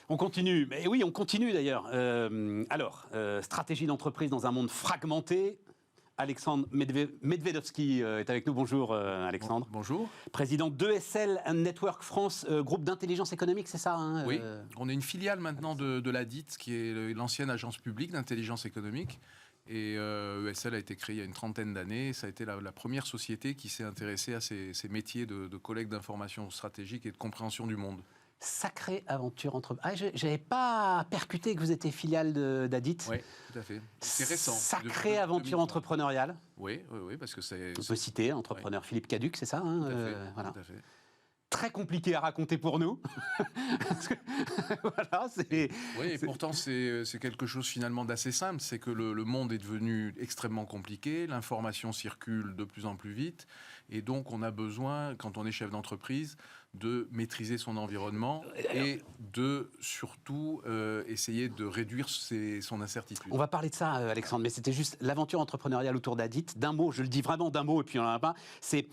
On continue, mais oui, on continue d'ailleurs. Stratégie d'entreprise dans un monde fragmenté. Alexandre Medvedovski est avec nous. Bonjour Alexandre. Bonjour. Président d'ESL Network France, groupe d'intelligence économique, c'est ça Oui, on est une filiale maintenant de l'ADIT, qui est l'ancienne agence publique d'intelligence économique. Et ESL a été créé il y a une trentaine d'années. Ça a été la première société qui s'est intéressée à ces métiers de collecte d'informations stratégiques et de compréhension du monde. Sacrée aventure entre... Ah, je n'avais pas percuté que vous étiez filiale d'Adit. Oui, tout à fait. C'est récent. Sacrée aventure entrepreneuriale. Oui, parce que c'est... On peut citer entrepreneur Philippe Caduc, c'est ça tout à fait, voilà. Tout à fait. Très compliqué à raconter pour nous. Voilà, c'est... Oui, et pourtant c'est quelque chose finalement d'assez simple. C'est que le monde est devenu extrêmement compliqué, l'information circule de plus en plus vite, et donc on a besoin, quand on est chef d'entreprise, de maîtriser son environnement et de surtout essayer de réduire son incertitude. On va parler de ça, Alexandre, mais c'était juste l'aventure entrepreneuriale autour d'Adit. D'un mot, je le dis vraiment d'un mot, et puis on n'en a pas. C'est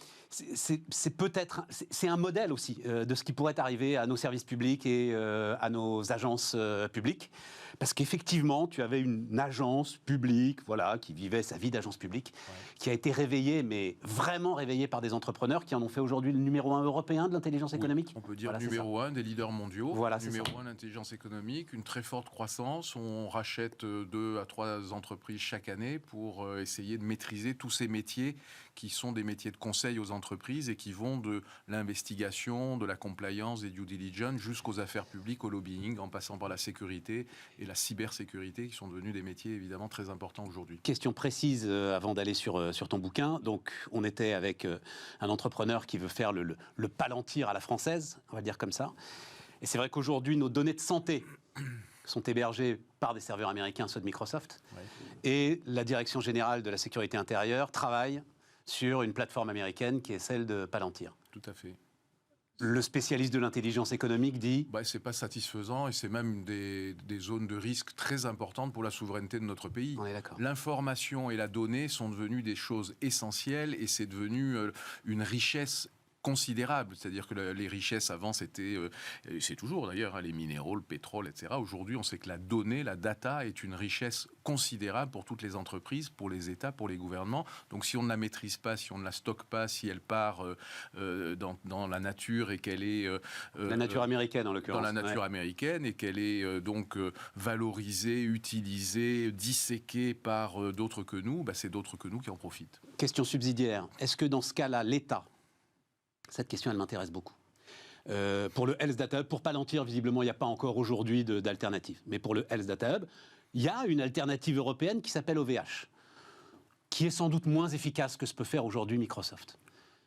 peut-être, c'est un modèle aussi de ce qui pourrait arriver à nos services publics et à nos agences publiques. Parce qu'effectivement, tu avais une agence publique, voilà, qui vivait sa vie d'agence publique, qui a été réveillée, mais vraiment réveillée par des entrepreneurs qui en ont fait aujourd'hui le numéro 1 européen de l'intelligence économique. On peut dire numéro 1 des leaders mondiaux, voilà, numéro 1 d'intelligence économique, une très forte croissance. On rachète 2 à 3 entreprises chaque année pour essayer de maîtriser tous ces métiers qui sont des métiers de conseil aux entreprises et qui vont de l'investigation, de la compliance, des due diligence, jusqu'aux affaires publiques, au lobbying, en passant par la sécurité et la cybersécurité, qui sont devenus des métiers évidemment très importants aujourd'hui. Question précise avant d'aller sur ton bouquin. Donc, on était avec un entrepreneur qui veut faire le Palantir à la française, on va dire comme ça. Et c'est vrai qu'aujourd'hui, nos données de santé sont hébergées par des serveurs américains, ceux de Microsoft. Ouais. Et la Direction générale de la sécurité intérieure travaille sur une plateforme américaine qui est celle de Palantir. Tout à fait. Le spécialiste de l'intelligence économique dit... c'est pas satisfaisant et c'est même des zones de risque très importantes pour la souveraineté de notre pays. On est d'accord. L'information et la donnée sont devenues des choses essentielles et c'est devenu une richesse considérable, c'est-à-dire que les richesses avant c'était, c'est toujours d'ailleurs, les minéraux, le pétrole, etc. Aujourd'hui, on sait que la donnée, la data est une richesse considérable pour toutes les entreprises, pour les États, pour les gouvernements. Donc si on ne la maîtrise pas, si on ne la stocke pas, si elle part dans la nature et qu'elle est... la nature américaine en l'occurrence. Dans la nature américaine et qu'elle est donc valorisée, utilisée, disséquée par d'autres que nous, c'est d'autres que nous qui en profitent. Question subsidiaire. Est-ce que dans ce cas-là, l'État... Cette question, elle m'intéresse beaucoup. Pour le Health Data Hub, pour Palantir, visiblement, il n'y a pas encore aujourd'hui d'alternative. Mais pour le Health Data Hub, il y a une alternative européenne qui s'appelle OVH, qui est sans doute moins efficace que ce peut faire aujourd'hui Microsoft.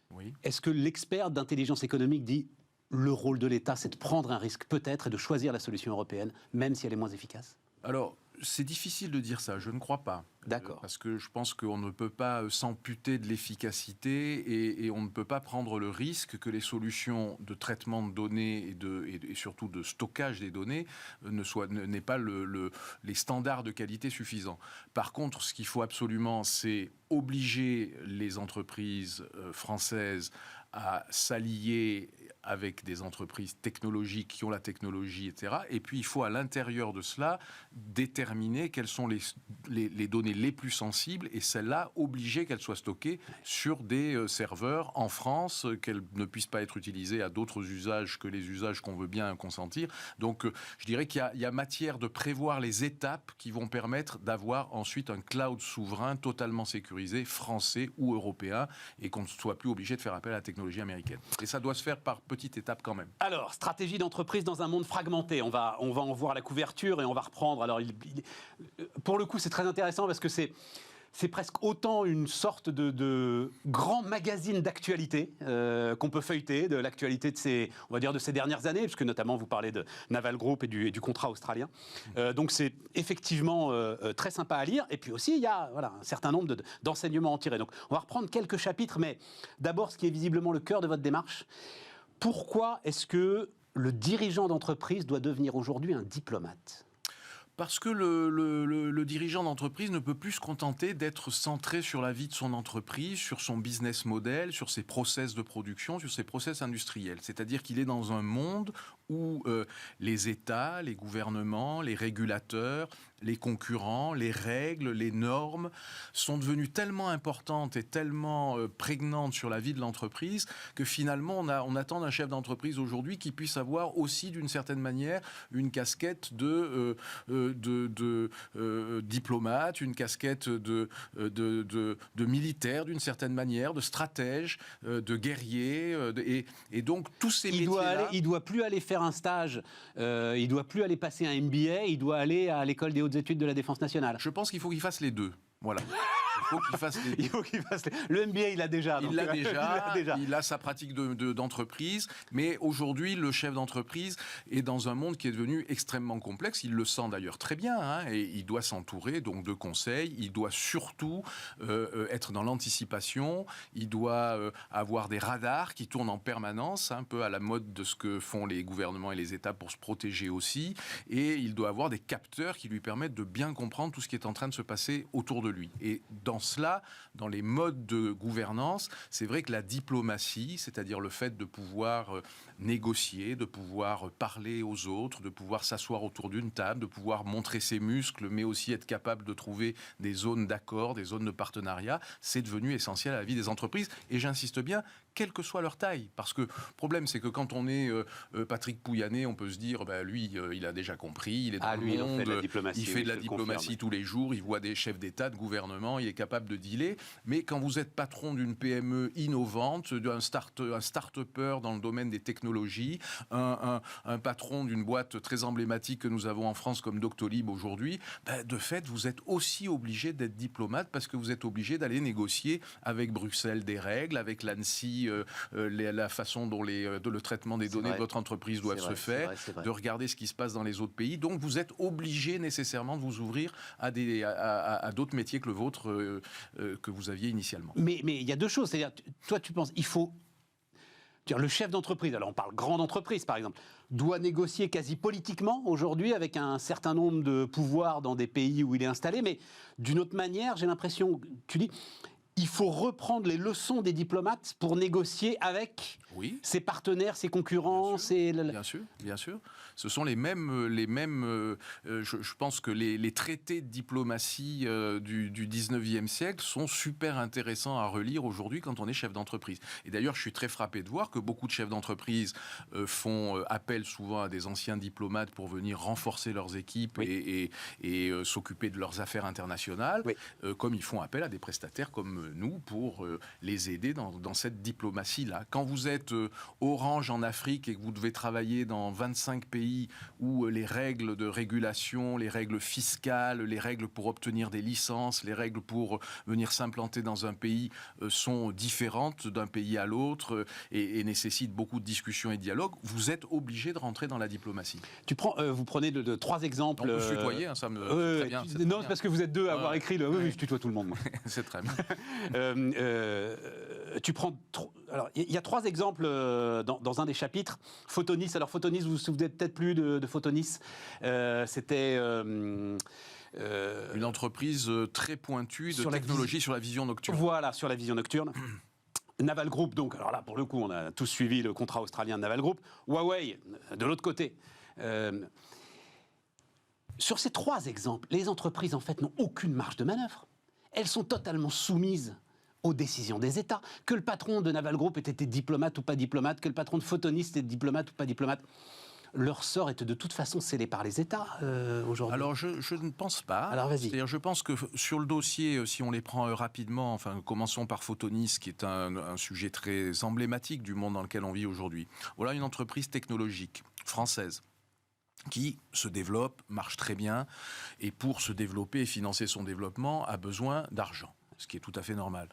Oui. Est-ce que l'expert d'intelligence économique dit le rôle de l'État, c'est de prendre un risque peut-être et de choisir la solution européenne, même si elle est moins efficace ? Alors, c'est difficile de dire ça, je ne crois pas. D'accord. Parce que je pense qu'on ne peut pas s'amputer de l'efficacité et on ne peut pas prendre le risque que les solutions de traitement de données et surtout de stockage des données n'aient pas les standards de qualité suffisants. Par contre, ce qu'il faut absolument, c'est obliger les entreprises françaises à s'allier avec des entreprises technologiques qui ont la technologie, etc. Et puis, il faut à l'intérieur de cela déterminer quelles sont les données les plus sensibles et celles-là, obliger qu'elles soient stockées sur des serveurs en France, qu'elles ne puissent pas être utilisées à d'autres usages que les usages qu'on veut bien consentir. Donc, je dirais qu'il y a matière de prévoir les étapes qui vont permettre d'avoir ensuite un cloud souverain totalement sécurisé, français ou européen, et qu'on ne soit plus obligé de faire appel à la technologie américaine. Et ça doit se faire par petites étapes quand même. Alors, stratégie d'entreprise dans un monde fragmenté. On va en voir la couverture et on va reprendre. Alors, pour le coup, c'est très intéressant parce que c'est presque autant une sorte de grand magazine d'actualité qu'on peut feuilleter, de l'actualité de ces dernières années, puisque notamment vous parlez de Naval Group et du contrat australien. Donc c'est effectivement très sympa à lire. Et puis aussi, il y a un certain nombre d'enseignements à en tirer. Donc on va reprendre quelques chapitres, mais d'abord ce qui est visiblement le cœur de votre démarche. Pourquoi est-ce que le dirigeant d'entreprise doit devenir aujourd'hui un diplomate ? Parce que le dirigeant d'entreprise ne peut plus se contenter d'être centré sur la vie de son entreprise, sur son business model, sur ses process de production, sur ses process industriels. C'est-à-dire qu'il est dans un monde où les États, les gouvernements, les régulateurs, les concurrents, les règles, les normes sont devenues tellement importantes et tellement prégnantes sur la vie de l'entreprise que finalement on attend d'un chef d'entreprise aujourd'hui qu'il puisse avoir aussi d'une certaine manière une casquette de diplomate, une casquette de militaire d'une certaine manière, de stratège, de guerrier, et donc tous ces métiers-là... Il doit plus aller faire un stage, il doit plus aller passer un MBA, il doit aller à l'école des hautes études de la défense nationale. Je pense qu'il faut qu'il fasse les deux. Voilà. Il faut qu'il fasse les deux. Il faut qu'il fasse les... Le MBA, il l'a déjà. Il l'a déjà. Il a sa pratique d'entreprise. Mais aujourd'hui, le chef d'entreprise est dans un monde qui est devenu extrêmement complexe. Il le sent d'ailleurs très bien. Hein, et il doit s'entourer donc de conseils. Il doit surtout être dans l'anticipation. Il doit avoir des radars qui tournent en permanence, un peu à la mode de ce que font les gouvernements et les États pour se protéger aussi. Et il doit avoir des capteurs qui lui permettent de bien comprendre tout ce qui est en train de se passer autour de lui. Et dans cela, dans les modes de gouvernance, c'est vrai que la diplomatie, c'est-à-dire le fait de pouvoir négocier, de pouvoir parler aux autres, de pouvoir s'asseoir autour d'une table, de pouvoir montrer ses muscles, mais aussi être capable de trouver des zones d'accord, des zones de partenariat, c'est devenu essentiel à la vie des entreprises. Et j'insiste bien, quelle que soit leur taille. Parce que le problème, c'est que quand on est Patrick Pouyanné, on peut se dire, lui, il a déjà compris, il est dans le monde, il fait de la diplomatie tous les jours, il voit des chefs d'État, de gouvernement, il est capable de dealer. Mais quand vous êtes patron d'une PME innovante, un start-upper dans le domaine des technologies, un patron d'une boîte très emblématique que nous avons en France comme Doctolib aujourd'hui, de fait, vous êtes aussi obligé d'être diplomate parce que vous êtes obligé d'aller négocier avec Bruxelles des règles, avec l'ANSSI, la façon dont le traitement des données de votre entreprise doit se faire, de regarder ce qui se passe dans les autres pays. Donc vous êtes obligé nécessairement de vous ouvrir à d'autres métiers que le vôtre que vous aviez initialement. Mais il y a deux choses. C'est-à-dire, toi, tu penses, il faut... Le chef d'entreprise, alors on parle grande entreprise par exemple, doit négocier quasi politiquement aujourd'hui avec un certain nombre de pouvoirs dans des pays où il est installé, mais d'une autre manière, j'ai l'impression, tu dis... Il faut reprendre les leçons des diplomates pour négocier avec ses partenaires, ses concurrents. Bien sûr. Ce sont les mêmes. Je pense que les traités de diplomatie du 19e siècle sont super intéressants à relire aujourd'hui quand on est chef d'entreprise. Et d'ailleurs, je suis très frappé de voir que beaucoup de chefs d'entreprise font appel souvent à des anciens diplomates pour venir renforcer leurs équipes et s'occuper de leurs affaires internationales, comme ils font appel à des prestataires comme nous pour les aider dans cette diplomatie-là. Quand vous êtes Orange en Afrique et que vous devez travailler dans 25 pays où les règles de régulation, les règles fiscales, les règles pour obtenir des licences, les règles pour venir s'implanter dans un pays sont différentes d'un pays à l'autre et nécessitent beaucoup de discussions et de dialogues, vous êtes obligé de rentrer dans la diplomatie. Vous prenez de trois exemples... On peut se tutoyer, ça me... très bien, non, c'est parce que vous êtes deux à avoir écrit le... Oui, je tutoie tout le monde. Moi. C'est très bien. Tu prends... Alors, il y a trois exemples dans un des chapitres. Photonis. Alors, Photonis, vous vous souvenez peut-être plus de Photonis. C'était... une entreprise très pointue de technologie sur la vision nocturne. Voilà, sur la vision nocturne. Naval Group, donc, alors là, pour le coup, on a tous suivi le contrat australien de Naval Group. Huawei, de l'autre côté. Sur ces trois exemples, les entreprises, en fait, n'ont aucune marge de manœuvre. Elles sont totalement soumises aux décisions des États. Que le patron de Naval Group ait été diplomate ou pas diplomate, que le patron de Photonis était diplomate ou pas diplomate, leur sort est de toute façon scellé par les États aujourd'hui. Alors je ne pense pas. Alors vas-y. C'est-à-dire, je pense que sur le dossier, si on les prend rapidement, enfin commençons par Photonis, qui est un sujet très emblématique du monde dans lequel on vit aujourd'hui. Voilà une entreprise technologique française qui se développe, marche très bien, et pour se développer et financer son développement, a besoin d'argent. ce qui est tout à fait normal.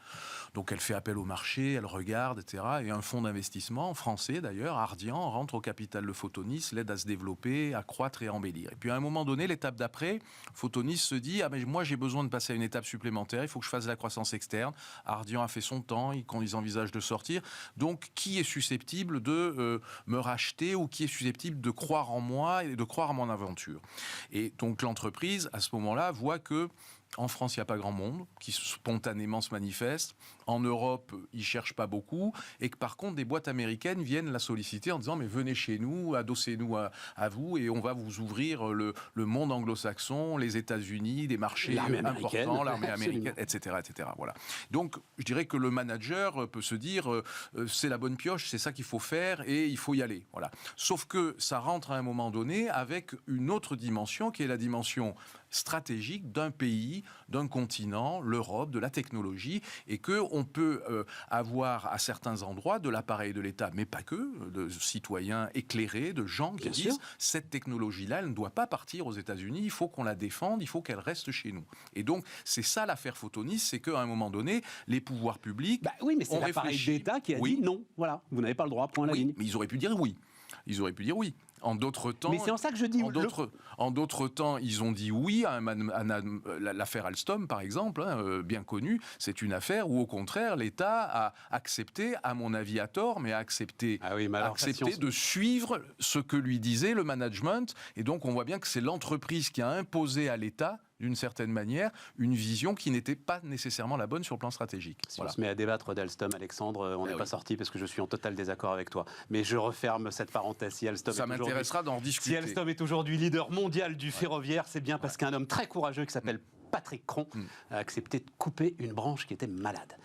Donc elle fait appel au marché, elle regarde, etc. Et un fonds d'investissement, français d'ailleurs, Ardian, rentre au capital de Photonis, l'aide à se développer, à croître et à embellir. Et puis à un moment donné, l'étape d'après, Photonis se dit « Ah mais moi j'ai besoin de passer à une étape supplémentaire, il faut que je fasse de la croissance externe. » Ardian a fait son temps, ils envisagent de sortir. Donc qui est susceptible de me racheter ou qui est susceptible de croire en moi et de croire à mon aventure? Et donc l'entreprise, à ce moment-là, voit que en France, il n'y a pas grand monde qui spontanément se manifeste. En Europe, ils ne cherchent pas beaucoup. Et que par contre, des boîtes américaines viennent la solliciter en disant « Mais venez chez nous, adossez-nous à vous et on va vous ouvrir le monde anglo-saxon, les États-Unis, des marchés importants, l'armée américaine, etc. etc. » Voilà. Donc, je dirais que le manager peut se dire c'est la bonne pioche, c'est ça qu'il faut faire et il faut y aller. Voilà. Sauf que ça rentre à un moment donné avec une autre dimension qui est la dimension stratégique d'un pays, d'un continent, l'Europe, de la technologie, et qu'on peut avoir à certains endroits de l'appareil de l'État, mais pas que, de citoyens éclairés, de gens qui disent cette technologie-là, elle ne doit pas partir aux États-Unis, il faut qu'on la défende, il faut qu'elle reste chez nous. Et donc, c'est ça l'affaire Photonis, c'est qu'à un moment donné, les pouvoirs publics oui, mais c'est l'appareil d'État qui a dit non, voilà, vous n'avez pas le droit, point la ligne. Mais ils auraient pu dire oui. Ils auraient pu dire oui. En d'autres temps, mais c'est en ça que je dis. En d'autres temps, ils ont dit oui à l'affaire Alstom, par exemple, bien connue. C'est une affaire où, au contraire, l'État a accepté, à mon avis à tort, mais a accepté, de suivre ce que lui disait le management. Et donc, on voit bien que c'est l'entreprise qui a imposé à l'État, d'une certaine manière, une vision qui n'était pas nécessairement la bonne sur le plan stratégique. Si on se met à débattre d'Alstom, Alexandre, on n'est pas sorti parce que je suis en total désaccord avec toi. Mais je referme cette parenthèse. Si Alstom ça m'intéressera d'en discuter. Si Alstom est aujourd'hui leader mondial du ferroviaire, c'est bien parce qu'un homme très courageux qui s'appelle Patrick Cron a accepté de couper une branche qui était malade.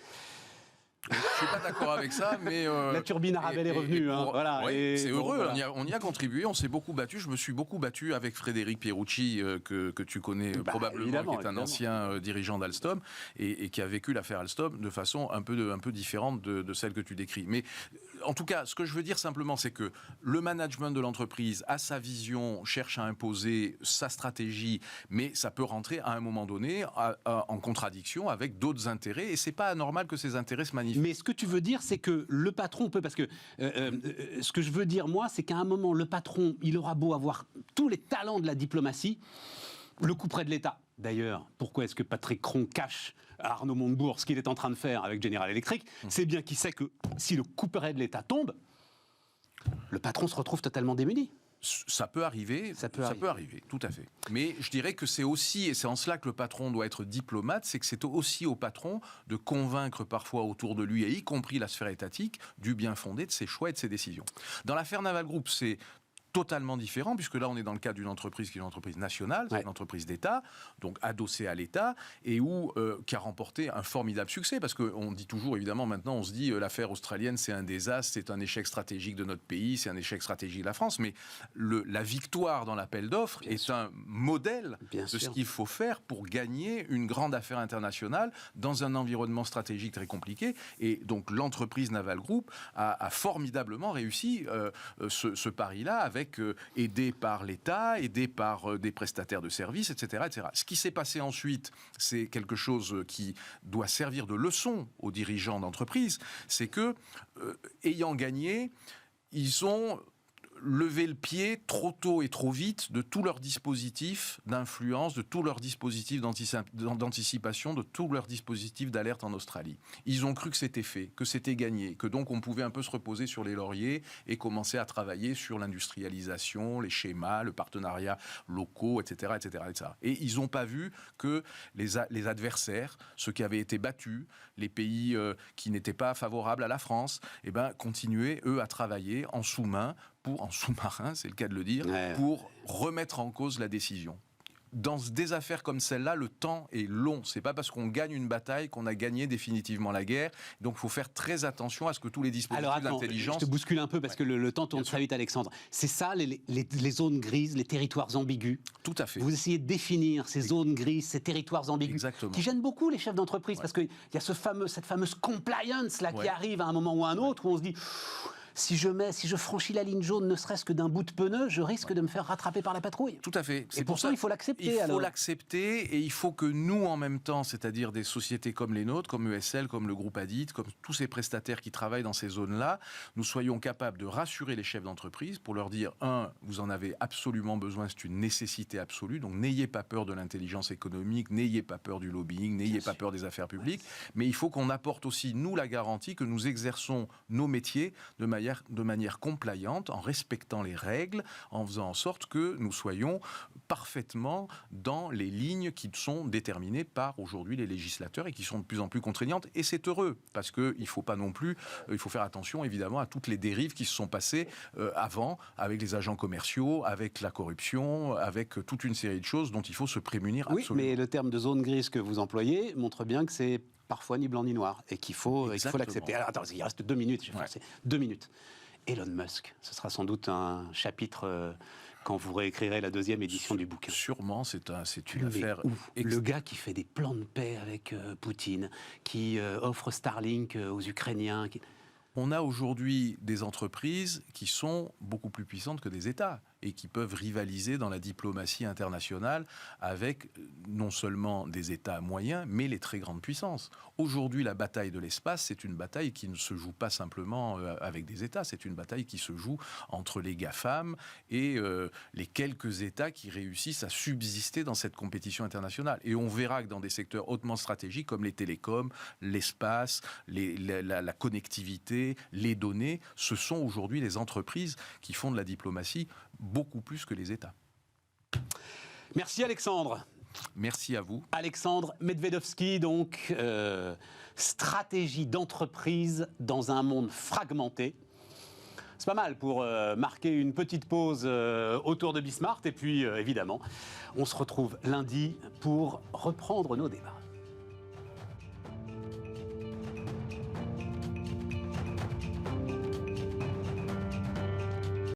Je ne suis pas d'accord avec ça, mais... la turbine Arabelle est revenue. Voilà, oui, c'est heureux, voilà. On y a contribué, on s'est beaucoup battu. Je me suis beaucoup battu avec Frédéric Pierucci, que tu connais probablement, qui est un ancien dirigeant d'Alstom, et qui a vécu l'affaire Alstom de façon un peu différente de celle que tu décris. Mais en tout cas, ce que je veux dire simplement, c'est que le management de l'entreprise a sa vision, cherche à imposer sa stratégie, mais ça peut rentrer à un moment donné en contradiction avec d'autres intérêts, et c'est pas anormal que ces intérêts se manifestent. Mais ce que tu veux dire, c'est que le patron peut, parce que ce que je veux dire, moi, c'est qu'à un moment, le patron, il aura beau avoir tous les talents de la diplomatie, le coup près de l'État. D'ailleurs, pourquoi est-ce que Patrick Cron cache à Arnaud Montebourg ce qu'il est en train de faire avec General Electric? C'est bien qu'il sait que si le coup près de l'État tombe, le patron se retrouve totalement démuni. Ça peut arriver, tout à fait. Mais je dirais que c'est aussi, et c'est en cela que le patron doit être diplomate, c'est que c'est aussi au patron de convaincre parfois autour de lui, et y compris la sphère étatique, du bien fondé de ses choix et de ses décisions. Dans l'affaire Naval Group, c'est totalement différent, puisque là, on est dans le cadre d'une entreprise qui est une entreprise nationale, c'est une entreprise d'État, donc adossée à l'État, et qui a remporté un formidable succès, parce qu'on dit toujours, évidemment, maintenant, on se dit, l'affaire australienne, c'est un désastre, c'est un échec stratégique de notre pays, c'est un échec stratégique de la France, mais la victoire dans l'appel d'offres est un modèle de ce qu'il faut faire pour gagner une grande affaire internationale dans un environnement stratégique très compliqué, et donc l'entreprise Naval Group a formidablement réussi ce pari-là, avec aidé par l'État, aidé par des prestataires de services, etc., etc. Ce qui s'est passé ensuite, c'est quelque chose qui doit servir de leçon aux dirigeants d'entreprise, c'est que, ayant gagné, ils ont lever le pied trop tôt et trop vite de tout leur dispositif d'influence, de tout leur dispositif d'anticipation, de tout leur dispositif d'alerte en Australie. Ils ont cru que c'était fait, que c'était gagné, que donc on pouvait un peu se reposer sur les lauriers et commencer à travailler sur l'industrialisation, les schémas, le partenariat locaux, etc., etc., etc. Et ils n'ont pas vu que les adversaires, ceux qui avaient été battus, les pays qui n'étaient pas favorables à la France, continuaient, eux, à travailler en sous-main, en sous-marin, c'est le cas de le dire, pour remettre en cause la décision. Dans des affaires comme celle-là, le temps est long. C'est pas parce qu'on gagne une bataille qu'on a gagné définitivement la guerre. Donc, il faut faire très attention à ce que tous les dispositifs d'intelligence... Je te bouscule un peu parce que le temps tourne très vite, Alexandre. C'est ça, les zones grises, les territoires ambigus. Tout à fait. Vous essayez de définir ces zones grises, ces territoires ambigus, exactement, qui gênent beaucoup les chefs d'entreprise, parce qu'il y a cette fameuse compliance là qui arrive à un moment ou à un autre où on se dit... si je franchis la ligne jaune, ne serait-ce que d'un bout de pneu, je risque de me faire rattraper par la patrouille. Tout à fait. Et pour ça, il faut l'accepter. Il faut l'accepter et il faut que nous, en même temps, c'est-à-dire des sociétés comme les nôtres, comme ESL, comme le groupe Adit, comme tous ces prestataires qui travaillent dans ces zones-là, nous soyons capables de rassurer les chefs d'entreprise pour leur dire, vous en avez absolument besoin, c'est une nécessité absolue, donc n'ayez pas peur de l'intelligence économique, n'ayez pas peur du lobbying, n'ayez pas peur des affaires publiques, mais il faut qu'on apporte aussi, nous, la garantie que nous exerçons nos métiers de manière compliante, en respectant les règles, en faisant en sorte que nous soyons parfaitement dans les lignes qui sont déterminées par aujourd'hui les législateurs et qui sont de plus en plus contraignantes. Et c'est heureux, parce qu'il ne faut pas non plus, il faut faire attention évidemment à toutes les dérives qui se sont passées avant, avec les agents commerciaux, avec la corruption, avec toute une série de choses dont il faut se prémunir absolument. Oui, mais le terme de zone grise que vous employez montre bien que c'est parfois ni blanc ni noir et qu'il faut l'accepter. Alors attends, il reste 2 minutes, j'ai forcé. 2 minutes. Elon Musk, ce sera sans doute un chapitre quand vous réécrirez la 2e édition du bouquin. Sûrement, c'est une affaire... Le gars qui fait des plans de paix avec Poutine, qui offre Starlink aux Ukrainiens... On a aujourd'hui des entreprises qui sont beaucoup plus puissantes que des États et qui peuvent rivaliser dans la diplomatie internationale avec non seulement des États moyens, mais les très grandes puissances. Aujourd'hui, la bataille de l'espace, c'est une bataille qui ne se joue pas simplement avec des États, c'est une bataille qui se joue entre les GAFAM et les quelques États qui réussissent à subsister dans cette compétition internationale. Et on verra que dans des secteurs hautement stratégiques comme les télécoms, l'espace, la connectivité, les données, ce sont aujourd'hui les entreprises qui font de la diplomatie beaucoup plus que les États. Merci Alexandre. Merci à vous. Alexandre Medvedovski, donc, stratégie d'entreprise dans un monde fragmenté. C'est pas mal pour marquer une petite pause autour de Bismart. Et puis, évidemment, on se retrouve lundi pour reprendre nos débats.